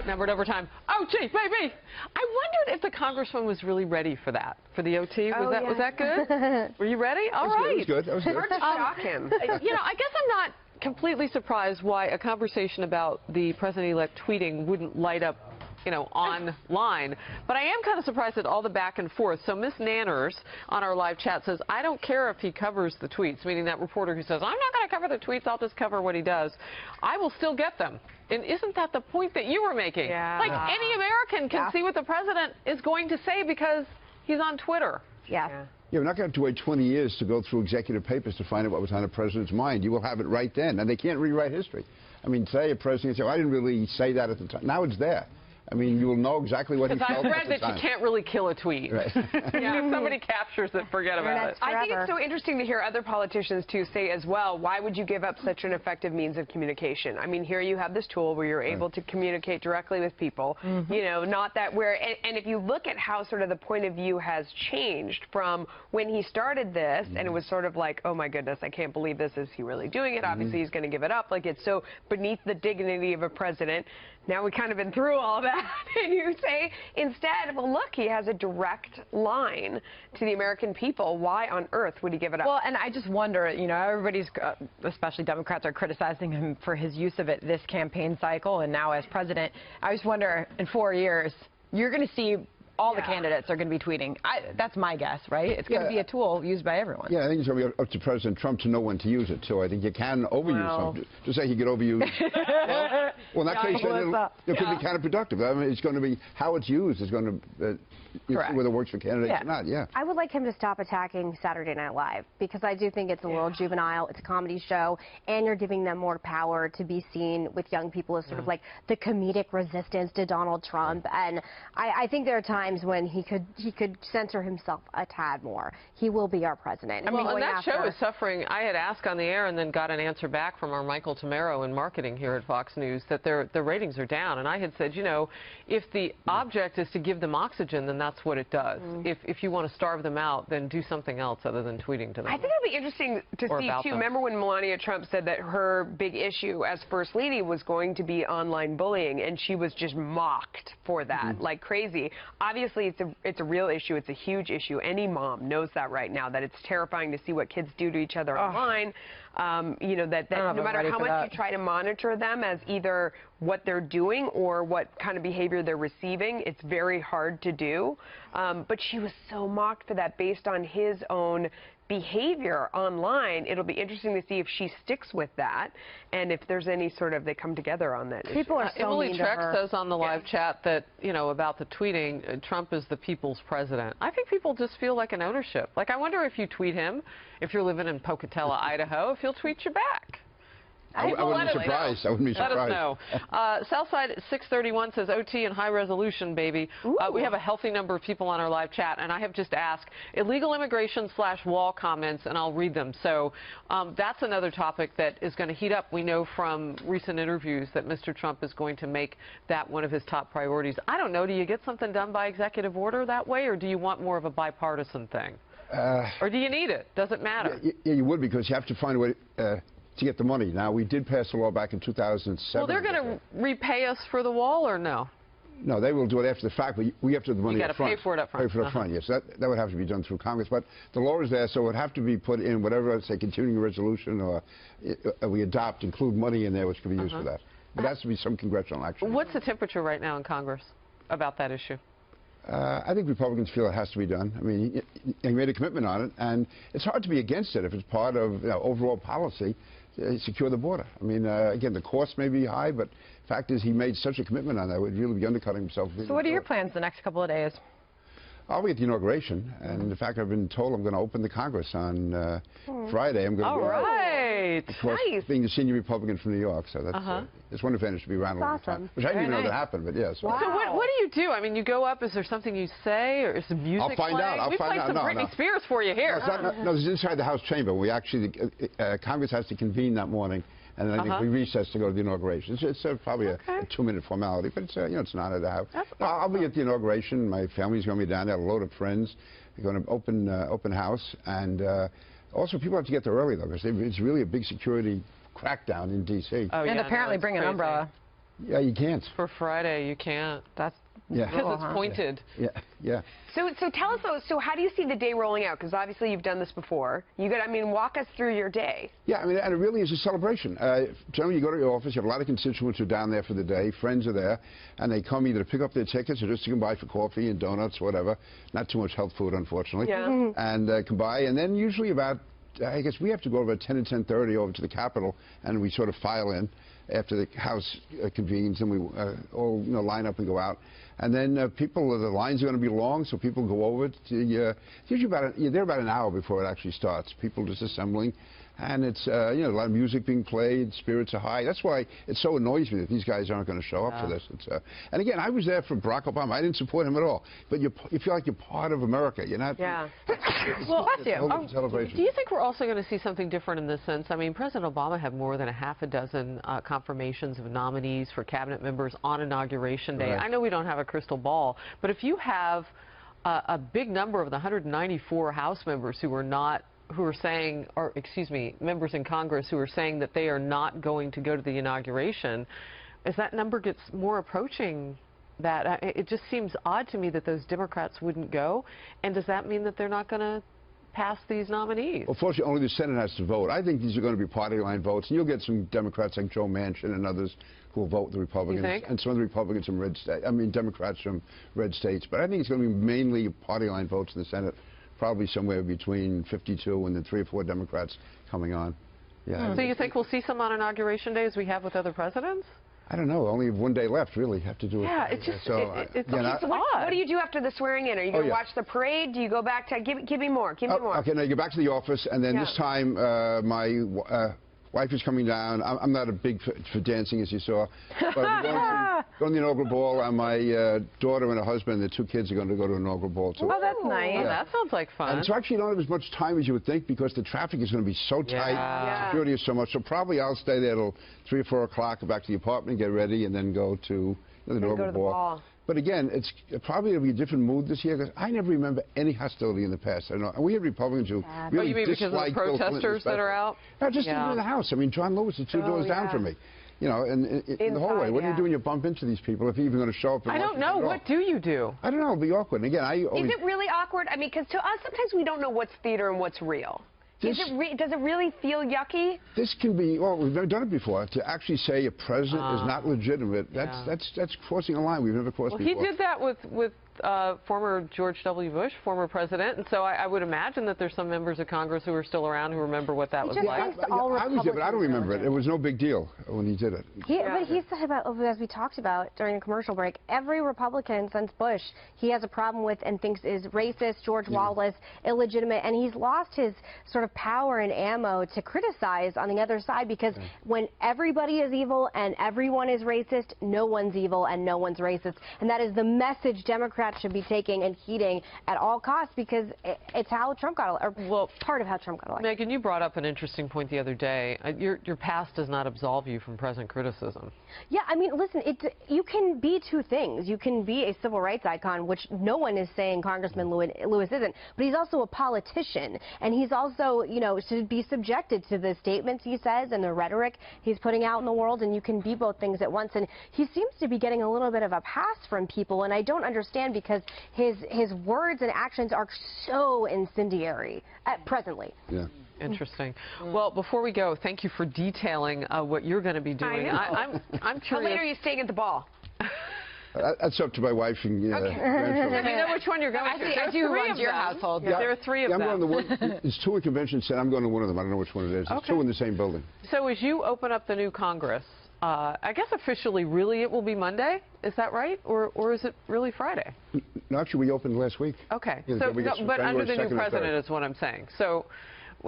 numbered over time. OT, baby! I wondered if the congressman was really ready for that, for the OT. Was that good? Were you ready? All right. It was good. That was good. Hard to shock him. You know, I guess I'm not completely surprised why a conversation about the president-elect tweeting wouldn't light up, you know, online. But I am kind of surprised at all the back and forth. So Miss Nanners on our live chat says, I don't care if he covers the tweets, meaning that reporter who says, I'm not going to cover the tweets, I'll just cover what he does. I will still get them. And isn't that the point that you were making? Yeah. Like, any American can see what the president is going to say because he's on Twitter. Yeah. Yeah, we're not going to have to wait 20 years to go through executive papers to find out what was on the president's mind. You will have it right then, and they can't rewrite history. I mean, today a president can say, I didn't really say that at the time. Now it's there. I mean, you will know exactly what he felt at the time. Because I've read that you can't really kill a tweet. Right. If somebody captures it, forget about it. I think it's so interesting to hear other politicians, too, say as well, why would you give up such an effective means of communication? I mean, here you have this tool where you're able to communicate directly with people, you know, not that and if you look at how sort of the point of view has changed from when he started this, and it was sort of like, oh, my goodness, I can't believe this. Is he really doing it? Obviously, he's going to give it up. Like, it's so beneath the dignity of a president. Now we've kind of been through all that, and you say instead, well, look, he has a direct line to the American people. Why on earth would he give it up? Well, and I just wonder, you know, everybody's, especially Democrats, are criticizing him for his use of it this campaign cycle and now as president. I just wonder, in 4 years, you're going to see all the candidates are going to be tweeting. That's my guess, right? It's going to be a tool used by everyone. Yeah, I think it's going to be up to President Trump to know when to use it, too. I think you can overuse something. Just say he could overuse. well, in that case, it could be counterproductive. I mean, it's going to be how it's used is going to whether it works for candidates or not. Yeah. I would like him to stop attacking Saturday Night Live because I do think it's a little juvenile. It's a comedy show, and you're giving them more power to be seen with young people as sort of like the comedic resistance to Donald Trump. And I think there are times when he could censor himself a tad more. He will be our president. I mean, and that show is suffering. I had asked on the air and then got an answer back from our Michael Tamaro in marketing here at Fox News that their ratings are down. And I had said, you know, if the object is to give them oxygen, then that's what it does. If you want to starve them out, then do something else other than tweeting to them. I think it'll be interesting to see, too. Remember when Melania Trump said that her big issue as First Lady was going to be online bullying, and she was just mocked for that like crazy. Obviously, it's a real issue. It's a huge issue. Any mom knows that right now, that it's terrifying to see what kids do to each other online. You know, that no matter how much you try to monitor them as either what they're doing or what kind of behavior they're receiving, it's very hard to do. But she was so mocked for that based on his own behavior online. It'll be interesting to see if she sticks with that and if there's any sort of they come together on that People are so Emily Trex says on the live chat that, you know, about the tweeting, Trump is the people's president. I think people just feel like an ownership. Like, I wonder if you tweet him, if you're living in Pocatello, Idaho, if he'll tweet you back. I wouldn't be surprised. I wouldn't be surprised. Let us know. Southside 631 says OT and high resolution, baby. We have a healthy number of people on our live chat, and I have just asked illegal immigration /wall comments, and I'll read them. So that's another topic that is going to heat up. We know from recent interviews that Mr. Trump is going to make that one of his top priorities. I don't know. Do you get something done by executive order that way, or do you want more of a bipartisan thing? Or do you need it? Does it matter? Yeah, you would, because you have to find a way to get the money. Now, we did pass a law back in 2007. Well, they're going to repay us for the wall, or no? No, they will do it after the fact, but we have to have the money up front. You got to pay for it up front. Pay for it up front, yes. That would have to be done through Congress. But the law is there, so it would have to be put in whatever, let's say, continuing resolution or we adopt, include money in there which could be used for that. But there has to be some congressional action. What's the temperature right now in Congress about that issue? I think Republicans feel it has to be done. I mean, he made a commitment on it, and it's hard to be against it if it's part of overall policy. Secure the border. I mean, again, the cost may be high, but the fact is he made such a commitment on that, would really be undercutting himself. So what are your plans the next couple of days? I'll be at the inauguration, and in fact, I've been told I'm going to open the Congress on Friday. I'm going to be, of course, being the senior Republican from New York, so that's it's one advantage to be around all the time. Which I didn't even know that happened, but yes. So what do you do? I mean, you go up. Is there something you say, or is the music I'll find playing? out. We played some Britney Spears for you here. No, it's inside the House chamber. We actually, Congress has to convene that morning. And then I think we recess to go to the inauguration. It's probably a 2-minute formality, but it's you know, it's an honor to have. I'll be at the inauguration. My family's going to be down there. A load of friends. They're going to open house, and also people have to get there early though, because it's really a big security crackdown in D.C. And apparently bring an umbrella. Yeah, you can't. For Friday, you can't. That's because it's pointed. Yeah. So tell us, though, so how do you see the day rolling out? Because obviously you've done this before. Walk us through your day. Yeah, and it really is a celebration. Generally, you go to your office, you have a lot of constituents who are down there for the day, friends are there, and they come either to pick up their tickets or just to come by for coffee and donuts, whatever. Not too much health food, unfortunately. Yeah. And come by, and then usually about, I guess we have to go about 10 and 10:30 over to the Capitol, and we sort of file in after the House convenes, and we all line up and go out. And then the lines are going to be long, so people go over. You're there about an hour before it actually starts. People just assembling, and it's a lot of music being played. Spirits are high. That's why it so annoys me that these guys aren't going to show up for this. And again, I was there for Barack Obama. I didn't support him at all. But you feel like you're part of America. You're not. Yeah. Well, celebration. Do you think we're also going to see something different in this sense? I mean, President Obama had more than a half a dozen confirmations of nominees for cabinet members on Inauguration Day. Right. I know we don't have a crystal ball, but if you have a big number of the 194 House members who are saying, or excuse me, members in Congress who are saying that they are not going to go to the inauguration, as that number gets more approaching that, it just seems odd to me that those Democrats wouldn't go. And does that mean that they're not going to pass these nominees? Well, fortunately, only the Senate has to vote. I think these are going to be party line votes, and you'll get some Democrats like Joe Manchin and others who will vote with the Republicans, and some of the Republicans from red states. I mean, Democrats from red states. But I think it's going to be mainly party line votes in the Senate. Probably somewhere between 52 and then 3 or 4 Democrats coming on. Yeah. So you think we'll see some on Inauguration Day as we have with other presidents? I don't know. Only one day left, really. Have to do it. Yeah, it's just it's So what do you do after the swearing in? Are you going to watch the parade? Do you go back to give me more? Give me more. Okay, now you go back to the office, and then this time my wife is coming down. I'm not a big for dancing, as you saw, but I'm going to the inaugural ball, and my daughter and her husband and the 2 kids are going to go to the inaugural ball too. Oh, that's nice. Yeah. That sounds like fun. And so actually you don't have as much time as you would think because the traffic is going to be so tight, security is so much. So probably I'll stay there till 3 or 4 o'clock, go back to the apartment, get ready, and then go to the inaugural ball. But again, it's probably going to be a different mood this year because I never remember any hostility in the past. I don't know. And we had Republicans who really you mean because of the protesters that are out? No, just even in the House. I mean, John Lewis is 2 doors down from me. You know, and in the hallway. What do you do when you bump into these people if you're even going to show up? I don't know. What do you do? I don't know. It'll be awkward. And again, Is it really awkward? I mean, because to us, sometimes we don't know what's theater and what's real. Does it really feel yucky? This can be, well, we've never done it before. To actually say a president is not legitimate, that's crossing a line we've never crossed before. He did that with former George W. Bush, former president, and so I would imagine that there's some members of Congress who are still around who remember what that was like. I was there, but I don't remember it. It was no big deal when he did it. But he said about, as we talked about during the commercial break, every Republican since Bush he has a problem with and thinks is racist, George Wallace, illegitimate, and he's lost his sort of power and ammo to criticize on the other side because when everybody is evil and everyone is racist, no one's evil and no one's racist, and that is the message Democrats should be taking and heeding at all costs because it's how Trump got elected, or part of how Trump got elected. Meghan, you brought up an interesting point the other day. Your past does not absolve you from present criticism. Yeah, I mean, listen, you can be 2 things. You can be a civil rights icon, which no one is saying Congressman Lewis isn't, but he's also a politician, and he's also, you know, should be subjected to the statements he says and the rhetoric he's putting out in the world, and you can be both things at once. And he seems to be getting a little bit of a pass from people, and I don't understand because his words and actions are so incendiary presently. Yeah. Interesting. Well, before we go, thank you for detailing what you're going to be doing. I'm curious. How late are you staying at the ball? That's up to my wife and grandchildren. Let me know which one you're going to. I do run your household. Yeah, there are 3 of them. I'm going to one. There's 2 in Convention Center. I'm going to one of them. I don't know which one it is. There's 2 in the same building. So as you open up the new Congress, I guess officially, really, it will be Monday. Is that right? Or is it really Friday? No, actually, we opened last week. Okay. Yeah, so, but under the new president is what I'm saying. So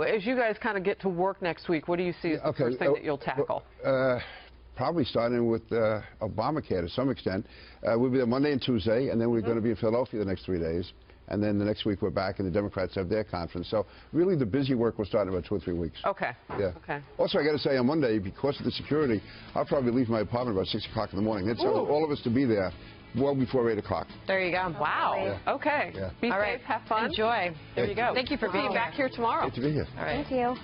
as you guys kind of get to work next week, what do you see as the first thing that you'll tackle? Probably starting with Obamacare to some extent. We'll be there Monday and Tuesday, and then we're going to be in Philadelphia the next 3 days. And then the next week we're back, and the Democrats have their conference. So really the busy work will start in about 2 or 3 weeks. Okay. Yeah. Okay. Also, I got to say, on Monday, because of the security, I'll probably leave my apartment about 6 o'clock in the morning. That's all of us to be there well before 8 o'clock. There you go. Wow. Yeah. Okay. Yeah. Be safe. Have fun. Enjoy. There you go. Thank you for being back here tomorrow. Great to be here. All right. Thank you.